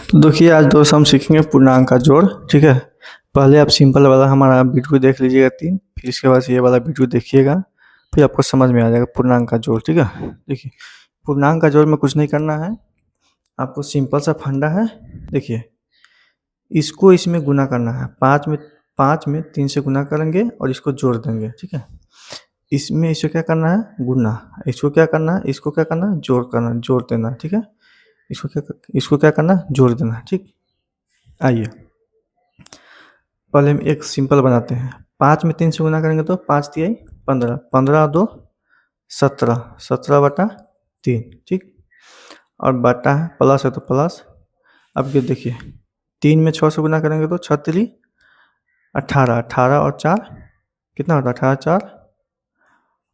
तो देखिए आज दोस्त हम सीखेंगे पूर्णांक का जोड़। ठीक है, पहले आप सिंपल वाला हमारा वीडियो देख लीजिएगा 3, फिर इसके बाद ये वाला वीडियो देखिएगा, फिर आपको समझ में आ जाएगा पूर्णांक का जोड़। ठीक है, देखिए पूर्णांक का जोड़ में कुछ नहीं करना है, आपको सिंपल सा फंडा है। देखिए इसको इसमें गुना करना है, 5 में 3 से गुना करेंगे और इसको जोड़ देंगे। ठीक है, इसमें इसको क्या करना है, गुना, इसको क्या करना है, इसको क्या करना है, जोड़ करना, जोड़ देना। ठीक है, इसको क्या करना है, जोड़ देना। ठीक, आइए पहले हम एक सिंपल बनाते हैं। 5 में 3 से गुना करेंगे तो 5×3 = 15, 15×2 = 17, 17/3। ठीक, और बटा है, प्लस है तो प्लस। अब ये देखिए 3 में 6 से गुना करेंगे तो 6×3 = 18, 18 और 4 कितना होता है, 18×4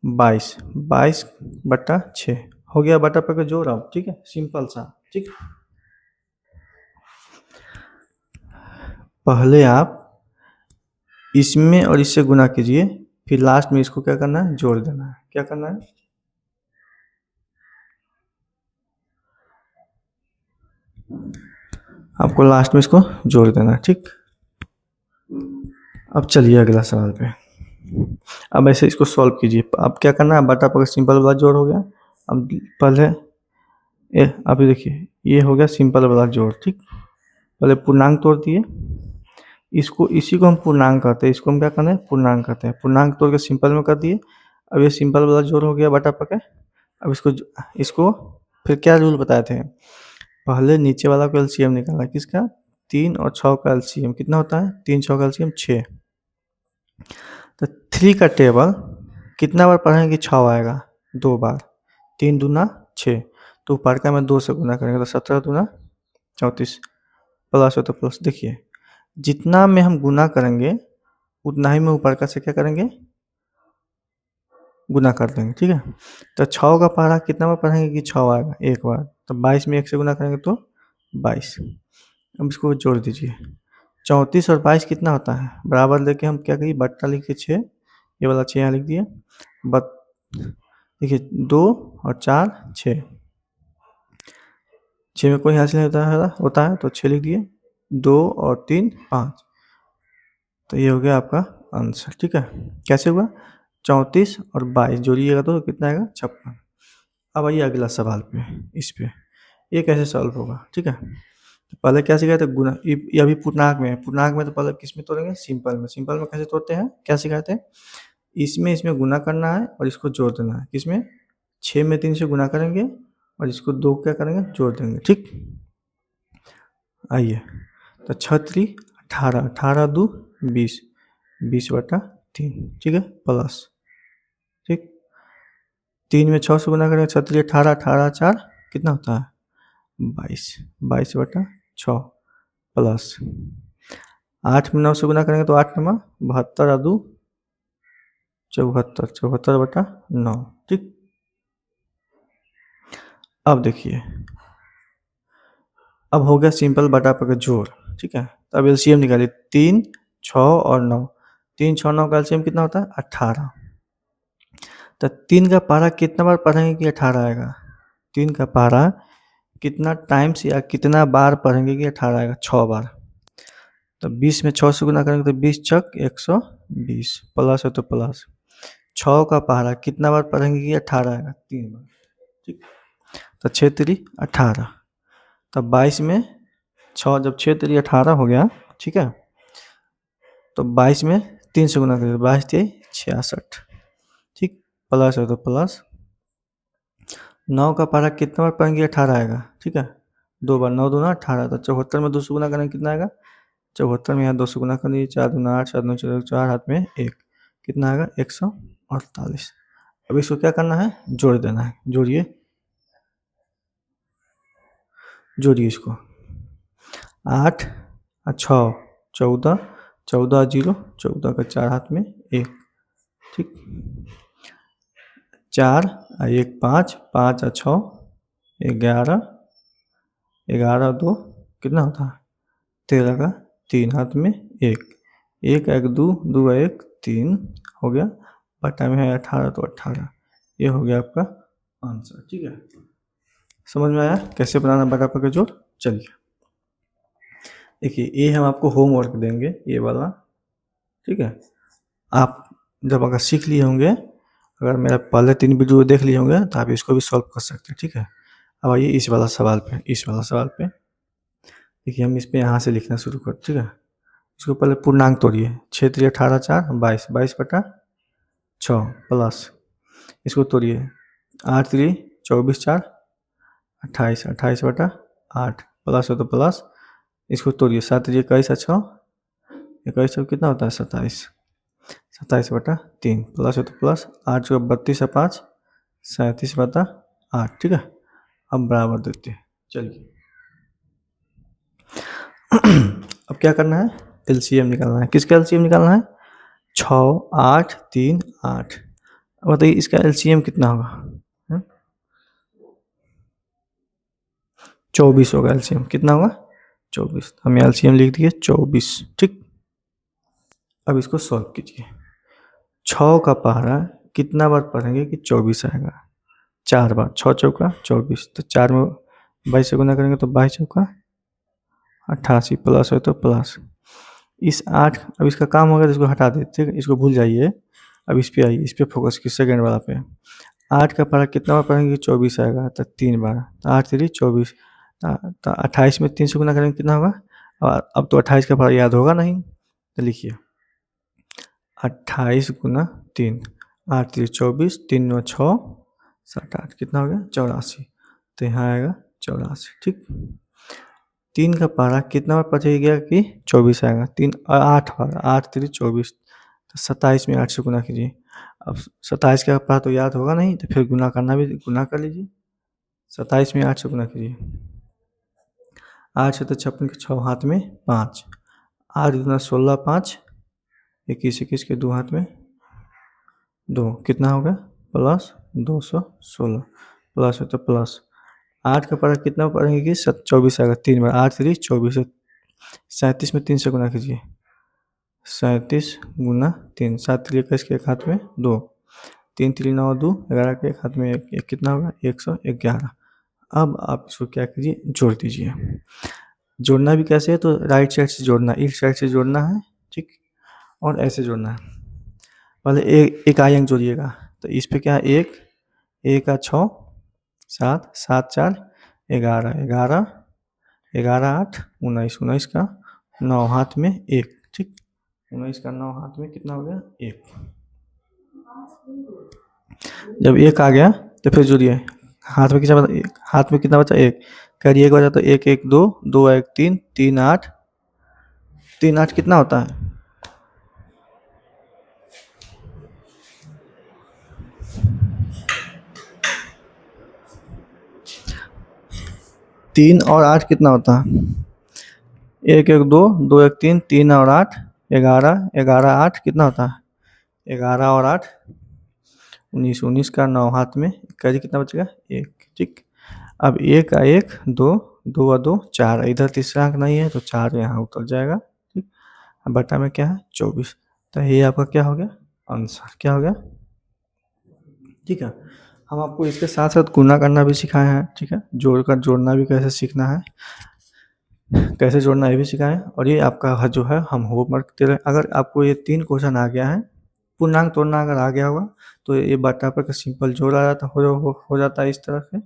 = 22, 22/6 हो गया बटा पर के जोड़। अब ठीक है, सिंपल सा। ठीक, पहले आप इसमें और इससे गुना कीजिए, फिर लास्ट में इसको क्या करना है, जोड़ देना है। क्या करना है, आपको लास्ट में इसको जोड़ देना है। ठीक, अब चलिए अगला सवाल पे। अब ऐसे इसको सॉल्व कीजिए। अब क्या करना है, बटा पर सिंपल वाला जोड़ हो गया। अब पहले अभी देखिए ये हो गया सिंपल वाला जोड़। ठीक, पहले पूर्णांक तोड़ दिए, इसको इसी को हम पूर्णांक कहते हैं, इसको हम क्या करते हैं, पूर्णांक कहते हैं। पूर्णांक तोड़ के सिंपल में कर दिए। अब ये सिंपल वाला जोड़ हो गया बटा पके। अब इसको फिर क्या रूल बताए थे, पहले नीचे वाला को एलसीएम निकालना, किसका, 3 और 6 का एलसीएम कितना होता है, 3 6 का एलसीएम 6। तो 3 का टेबल कितना बार पढ़ेंगे, 6 आएगा, 2 बार, 3 दूना 6, तो ऊपर का में 2 से गुना करेंगे तो 17 दूना 34, प्लस हो तो प्लस। देखिए जितना में हम गुना करेंगे उतना ही में ऊपर का से क्या करेंगे, गुना कर देंगे। ठीक है, तो 6 का पहाड़ा कितना बार पढ़ेंगे कि 6 आएगा, एक बार, तो 22 में 1 से गुना करेंगे तो 22। अब इसको जोड़ दीजिए, 34 और 22 कितना होता है, बराबर लेके हम क्या करिए, बट्टा लिखिए 6, ये वाला 6 यहाँ लिख दिए। बट देखिए 2 और 4 6, 6 में कोई हासिल नहीं होता है तो 6 लिख दिए, 2 और 3 5, तो ये हो गया आपका आंसर। ठीक है, कैसे हुआ, 34 और 22 जोड़िएगा तो कितना आएगा, 56। अब आइए अगला सवाल पे, इस पे ये कैसे सॉल्व होगा। ठीक है, तो पहले क्या सिखाए थे, गुना, ये अभी पूर्णांक में है, पूर्णांक में तो पहले किस में तोड़ेंगे, सिंपल में। सिंपल में कैसे तोड़ते हैं, क्या सिखाए थे, इसमें गुना करना है और इसको जोड़ देना है। किसमें, 6 में 3 से गुना करेंगे और इसको 2 क्या करेंगे, जोड़ देंगे। ठीक, आइए तो 6×3 = 18, 18×2 = 20, 20/3। ठीक है, प्लस। ठीक, 3 में 6 से गुना करेंगे, 6×3 = 18, 18×4 कितना होता है, 22, 22/6, प्लस 8 में 9 से गुना करेंगे तो 8 9 72 और 2 74, 74/9। ठीक, अब देखिए अब हो गया सिंपल बटा पर का जोड़। ठीक है, तो अब एलसीएम निकालिए, 3 6 और 9, 3 6 9 का एलसीएम कितना होता है, 18। तो 3 का पारा कितना बार पढ़ेंगे कि 18 आएगा, 3 का पारा कितना टाइम्स या कितना बार पढ़ेंगे कि 18 आएगा, 6 बार। तो 20 में 6 से गुना करेंगे तो 20 छक 120, प्लस है तो प्लस। 6 का पहाड़ा कितना बार पढ़ेंगे कि 18 आएगा, 3 बार। ठीक, तो 6×3 = 18, तब 22 में 6, जब 6×3 = 18 हो गया। ठीक है, तो 22 में 3 से गुना करेंगे, 22×3 = 66। ठीक, प्लस है तो प्लस। 9 का पहाड़ा कितना बार पढ़ेंगे, 18 आएगा। ठीक है, 2 बार, 9 दूना 18, तो 74 में 2 से गुना करेंगे कितना आएगा, 74 में यहाँ 2 से गुना कर दीजिए, 4 दूना 8, 7 9 14, 4 हाथ में 1, कितना आएगा, 148। अब इसको क्या करना है, जोड़ देना है। जोड़िए इसको, 8 और 6 14, 14 0, 14 का 4 हाथ में 1। ठीक, 4 और 1 5, 5 और 6 11, 11 और 2 कितना होता है, 13 का 3 हाथ में 1, 1 1 2, 2 1 3 हो गया, बटा में है 18 तो 18, ये हो गया आपका आंसर। ठीक है, समझ में आया कैसे बनाना बटा पर का जोड़। चलिए देखिए ये हम आपको होमवर्क देंगे, ये वाला, ठीक है। आप जब अगर सीख लिए होंगे, अगर मेरा पहले 3 वीडियो देख लिए होंगे तो आप इसको भी सॉल्व कर सकते हैं, ठीक है। अब आइए इस वाला सवाल पे, देखिए हम इस पे यहाँ से लिखना शुरू कर, ठीक है। इसको पहले पूर्णांक तोड़िए, 6 3 18 4 22, 22/6 प्लस इसको तोड़िए, 8 3 24 4 28, 28/8 प्लस हो तो प्लस, इसको तोड़िए, 7 3 21 6 21 कितना होता है 27, 27/3 प्लस है तो प्लस, 8 32 5 37/8, ठीक है। अब बराबर देते हैं, चलिए अब क्या करना है, एलसीएम निकालना है। किसका एलसीएम निकालना है, 6 8 3 8। बताइए इसका एलसीएम कितना होगा, 24 होगा। एलसीएम कितना होगा, 24। हम एलसीएम लिख दिए 24, ठीक। अब इसको सॉल्व कीजिए, 6 का पहाड़ा कितना बार पढ़ेंगे कि 24 आएगा, 4 बार, 6 चौका 24, तो 4 में 22 से गुना करेंगे तो 22 चौका 88 प्लस है तो प्लस इस 8, अब इसका काम होगा तो इसको हटा देते हैं, इसको भूल जाइए। अब इस पे आइए, इस पे फोकस की सेकंड वाला पे, 8 का पढ़ा कितना बार पढ़ेंगे, 24 आएगा तो 3 बार, तो 8 3 24, तो 28 में 3 से गुना करेंगे कितना होगा। और अब तो 28 का पढ़ा याद होगा नहीं, तो लिखिए 28 गुना 3, 8 3 24, 3 9 6 7 8, कितना हो गया 84, तो यहाँ आएगा 84, ठीक। 3 का पहाड़ा कितना बार पढ़िएगा कि 24 आएगा, 3 8 बार, 8 3 24, तो 27 में 8 से गुना कीजिए। अब 27 का पहाड़ा तो याद होगा नहीं, तो फिर गुना करना भी गुना कर लीजिए, 27 में 8 से गुना कीजिए, 8 से तो 56 के 6 हाथ में 5, 8 गुना 16 5 21 21 के 2 हाथ में 2, कितना होगा प्लस 216 प्लस है तो प्लस, 8 का पढ़ा कितना पढ़ेंगे कि 24 आएगा, 3 बार, 8 3 24, 37 में 3 से गुना कीजिए, 37 गुना 3, 7 3 21 के एक हाथ में 2, 3 3 9 2 11 के एक हाथ में 1, कितना होगा 111। अब आप इसको क्या कीजिए, जोड़ दीजिए। जोड़ना भी कैसे है, तो राइट साइड से जोड़ना, इस साइड से जोड़ना है, ठीक, और ऐसे जोड़ना है। पहले एक आय अंक जोड़िएगा, तो इस पे क्या है, एक का 6 7 7 4 11 11 11 8 19 19 का 9 हाथ में 1, ठीक, 19 का 9 हाथ में कितना हो गया 1। जब 1 आ गया तो फिर जोड़िए, हाथ में कितना बचा, हाथ में कितना बचा 1, करिए 1 बचा तो 1 1 2 2 1 3 3 8, 3 8 कितना होता है, 3 और 8 कितना होता है, 1 1 2 2 1 3 3 और 8 11 11 8 कितना होता है 11 और 8 19 19 का 9 हाथ में करिए कितना बचेगा 1, ठीक। अब 1 का 1 2 2 और 2 4, इधर तीसरा अंक नहीं है तो 4 यहाँ उतर जाएगा, ठीक। अब बटा में क्या है 24, तो ये आपका क्या हो गया आंसर, क्या हो गया, ठीक है। हम आपको इसके साथ साथ गुना करना भी सिखाए हैं, ठीक है, जोड़कर जोड़ना भी कैसे सीखना है, कैसे जोड़ना ये भी सिखाएं। और ये आपका जो है हम होमवर्क दे रहे हैं, अगर आपको ये 3 क्वेश्चन आ गया है, पूर्णांक तोड़ना अगर आ गया होगा तो ये बराबर का सिंपल जोड़ आ जाता हो जाता है इस तरह से,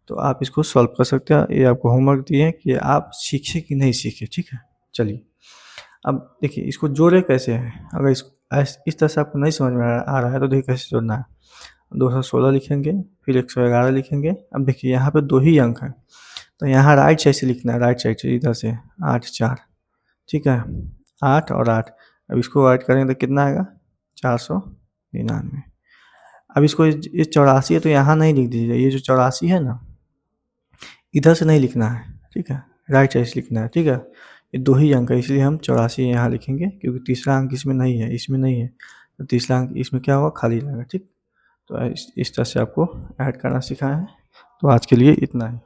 तो आप इसको सॉल्व कर सकते हैं। ये आपको होमवर्क दिए हैं कि आप सीखे कि नहीं सीखे, ठीक है। चलिए अब देखिए इसको जोड़े कैसे हैं, अगर इस तरह से आपको नहीं समझ में आ रहा है तो देखिए कैसे जोड़ना है। 216 लिखेंगे, फिर 111 लिखेंगे। अब देखिए यहाँ पे 2 ही अंक हैं, तो यहाँ राइट साइड से लिखना है, राइट साइड से इधर से 8 4, ठीक है, 8 और 8। अब इसको ऐड करेंगे तो कितना आएगा 499। अब इसको ये 84 है तो यहाँ नहीं लिख दीजिए, ये जो 84 है ना इधर से नहीं लिखना है, ठीक है, राइट साइड से लिखना है, ठीक है। ये 2 ही अंक है इसलिए हम 84 यहाँ लिखेंगे, क्योंकि तीसरा अंक इसमें नहीं है, इसमें नहीं है, तो तीसरा अंक इसमें क्या होगा खाली रहेगा, ठीक। तो इस तरह से आपको ऐड करना सिखाया है। तो आज के लिए इतना ही।